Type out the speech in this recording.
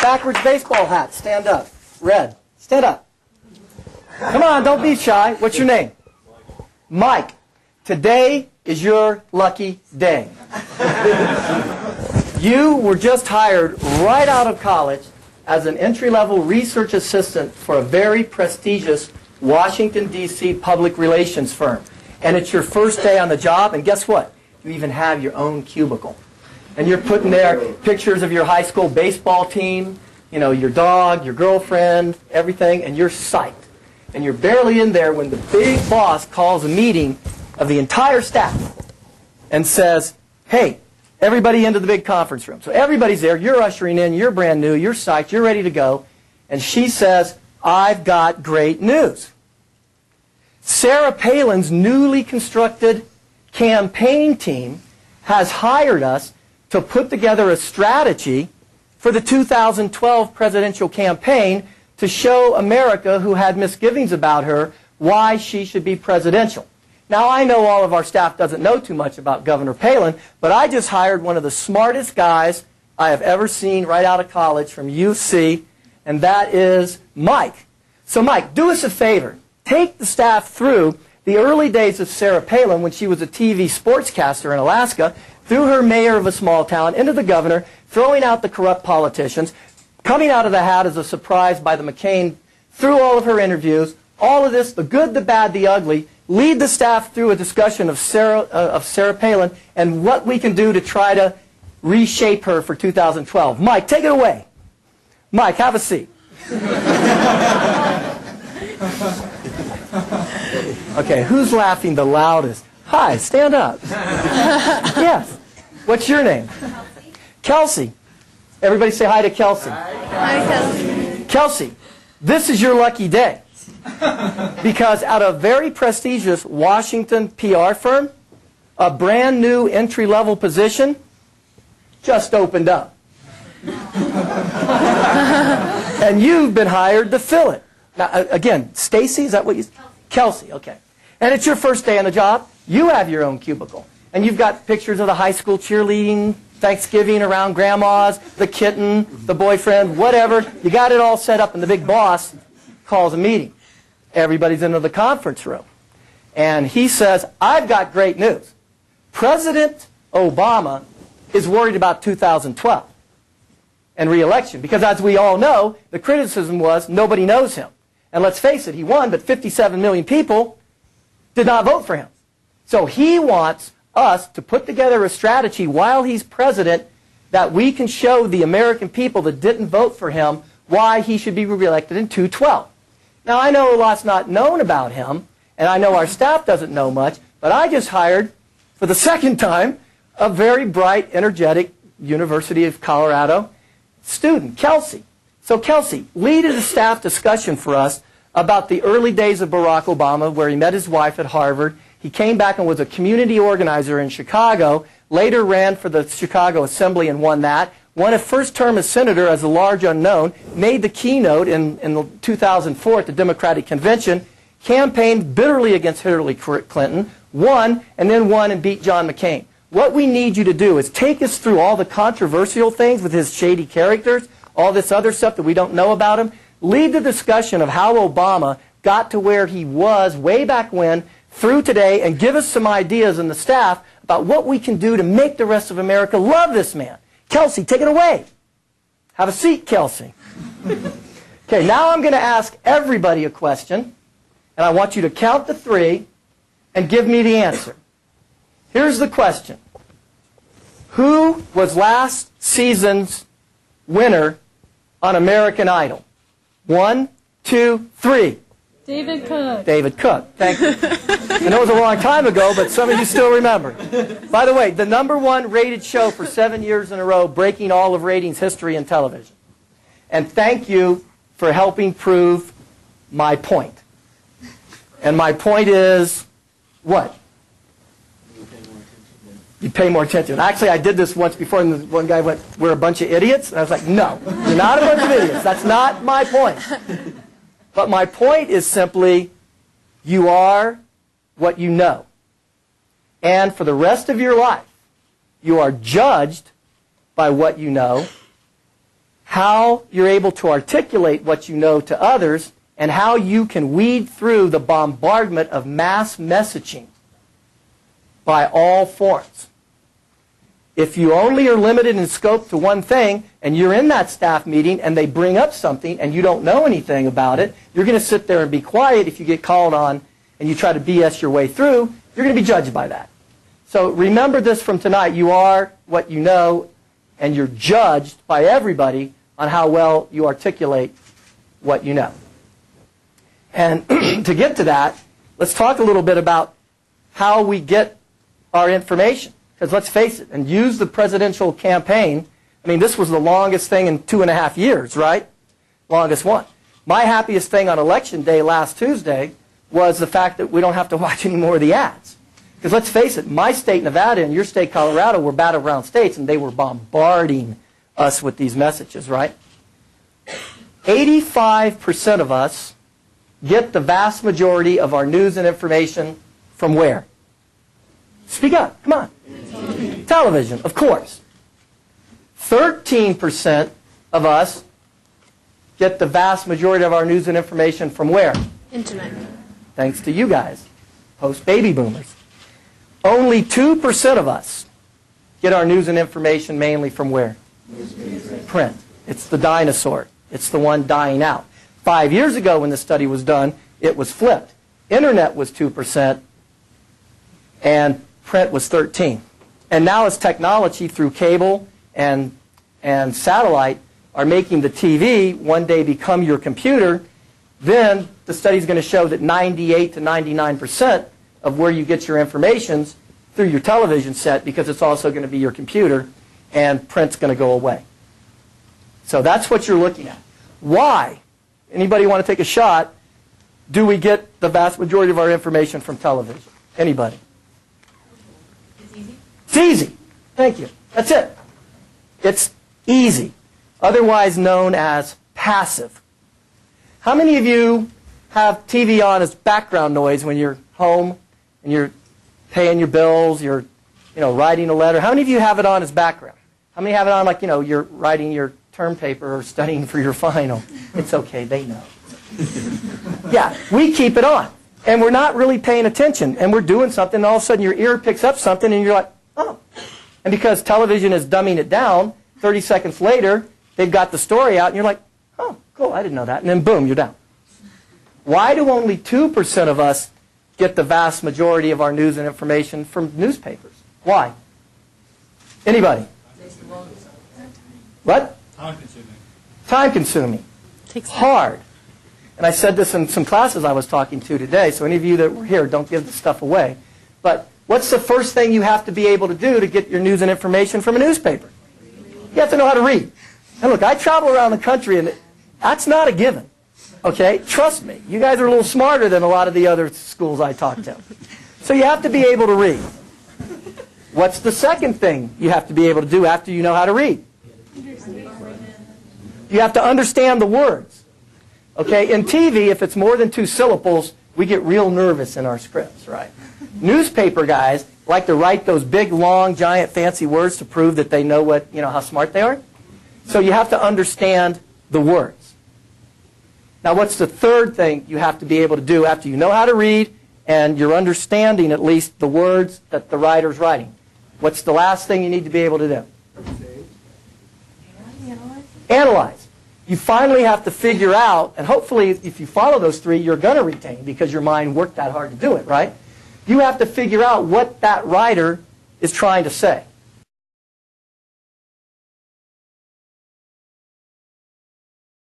backwards baseball hat. Stand up. Red. Stand up. Come on, don't be shy. What's your name? Mike. Today is your lucky day. You were just hired right out of college as an entry-level research assistant for a very prestigious Washington, D.C. public relations firm. And it's your first day on the job, and guess what? You even have your own cubicle. And you're putting there pictures of your high school baseball team, you know, your dog, your girlfriend, everything, and you're psyched. And you're barely in there when the big boss calls a meeting of the entire staff and says, hey, everybody into the big conference room. So everybody's there, you're ushering in, you're brand new, you're psyched, you're ready to go. And she says, I've got great news. Sarah Palin's newly constructed campaign team has hired us to put together a strategy for the 2012 presidential campaign to show America, who had misgivings about her, why she should be presidential. Now, I know all of our staff doesn't know too much about Governor Palin, but I just hired one of the smartest guys I have ever seen right out of college from UC, and that is Mike. So, Mike, do us a favor. Take the staff through the early days of Sarah Palin when she was a TV sportscaster in Alaska, through her mayor of a small town, into the governor, throwing out the corrupt politicians, coming out of the hat as a surprise by the McCain, through all of her interviews, all of this, the good, the bad, the ugly. Lead the staff through a discussion of Sarah Palin and what we can do to try to reshape her for 2012. Mike, take it away. Mike, have a seat. Okay, who's laughing the loudest? Hi, stand up. Yes. What's your name? Kelsey. Everybody say hi to Kelsey. Hi, Kelsey. Kelsey, this is your lucky day. Because out of a very prestigious Washington PR firm, a brand new entry-level position just opened up. And you've been hired to fill it. Now, again, Stacy, is that what you... Kelsey, okay. And it's your first day on the job. You have your own cubicle. And you've got pictures of the high school cheerleading, Thanksgiving around grandma's, the kitten, the boyfriend, whatever. You got it all set up, and the big boss calls a meeting. Everybody's into the conference room. And he says, I've got great news. President Obama is worried about 2012 and re-election. Because as we all know, the criticism was nobody knows him. And let's face it, he won, but 57 million people did not vote for him. So he wants us to put together a strategy while he's president that we can show the American people that didn't vote for him why he should be re-elected in 2012. Now, I know a lot's not known about him, and I know our staff doesn't know much, but I just hired, for the second time, a very bright, energetic University of Colorado student, Kelsey. So, Kelsey, lead a staff discussion for us about the early days of Barack Obama, where he met his wife at Harvard. He came back and was a community organizer in Chicago, later ran for the Chicago Assembly and won that, won a first term as senator as a large unknown, made the keynote in 2004 at the Democratic Convention, campaigned bitterly against Hillary Clinton, won, and then won and beat John McCain. What we need you to do is take us through all the controversial things with his shady characters, all this other stuff that we don't know about him. Lead the discussion of how Obama got to where he was way back when, through today, and give us some ideas in the staff about what we can do to make the rest of America love this man. Kelsey, take it away. Have a seat, Kelsey. Okay, now I'm going to ask everybody a question, and I want you to count to 3 and give me the answer. Here's the question. Who was last season's winner on American Idol? 1, 2, 3. David Cook. David Cook. Thank you. I know it was a long time ago, but some of you still remember. By the way, the #1 rated show for 7 years in a row, breaking all of ratings history in television. And thank you for helping prove my point. And my point is, what? You pay more attention. Actually, I did this once before, and one guy went, we're a bunch of idiots? And I was like, no, you're not a bunch of idiots. That's not my point. But my point is simply, you are what you know. And for the rest of your life, you are judged by what you know. how you're able to articulate what you know to others, and how you can weed through the bombardment of mass messaging by all forms. If you only are limited in scope to one thing, and you're in that staff meeting and they bring up something and you don't know anything about it, you're going to sit there and be quiet. If you get called on and you try to BS your way through, you're going to be judged by that. So remember this from tonight. You are what you know, and you're judged by everybody on how well you articulate what you know. And to get to that, let's talk a little bit about how we get our information. Because let's face it, and use the presidential campaign. I mean, this was the longest thing in 2.5 years, right? Longest one. My happiest thing on Election Day last Tuesday was the fact that we don't have to watch any more of the ads. Because let's face it, my state, Nevada, and your state, Colorado, were battleground states, and they were bombarding us with these messages, right? 85% of us get the vast majority of our news and information from where? Speak up, come on. Television, of course. 13% of us get the vast majority of our news and information from where? Internet. Thanks to you guys, post-baby boomers. Only 2% of us get our news and information mainly from where? Print. It's the dinosaur. It's the one dying out. 5 years ago when the study was done, it was flipped. Internet was 2% and print was 13%. And now as technology through cable and satellite are making the TV one day become your computer, then the study's going to show that 98 to 99% of where you get your information through your television set, because it's also going to be your computer, and print's going to go away. So that's what you're looking at. Why? Anybody want to take a shot? Do we get the vast majority of our information from television? Anybody? It's easy. Thank you. That's it. It's easy. Otherwise known as passive. How many of you have TV on as background noise when you're home and you're paying your bills, you're writing a letter? How many of you have it on as background? How many have it on like, you're writing your term paper or studying for your final? It's okay, they know. Yeah, we keep it on. And we're not really paying attention. And we're doing something, and all of a sudden your ear picks up something, and you're like, oh. And because television is dumbing it down, 30 seconds later, they've got the story out, and you're like, oh, cool, I didn't know that. And then boom, you're down. Why do only 2% of us get the vast majority of our news and information from newspapers? Why? Anybody? What? Time-consuming. Time-consuming. Hard. And I said this in some classes I was talking to today, so any of you that were here, don't give this stuff away. But what's the first thing you have to be able to do to get your news and information from a newspaper? You have to know how to read. And look, I travel around the country, and that's not a given. Okay? Trust me. You guys are a little smarter than a lot of the other schools I talk to. So you have to be able to read. What's the second thing you have to be able to do after you know how to read? You have to understand the words. Okay? In TV, if it's more than 2 syllables, we get real nervous in our scripts, right? Newspaper guys like to write those big, long, giant, fancy words to prove that they know what, how smart they are. So you have to understand the words. Now, what's the third thing you have to be able to do after you know how to read and you're understanding at least the words that the writer's writing? What's the last thing you need to be able to do? Analyze. You finally have to figure out, and hopefully if you follow those 3, you're going to retain because your mind worked that hard to do it, right? You have to figure out what that writer is trying to say.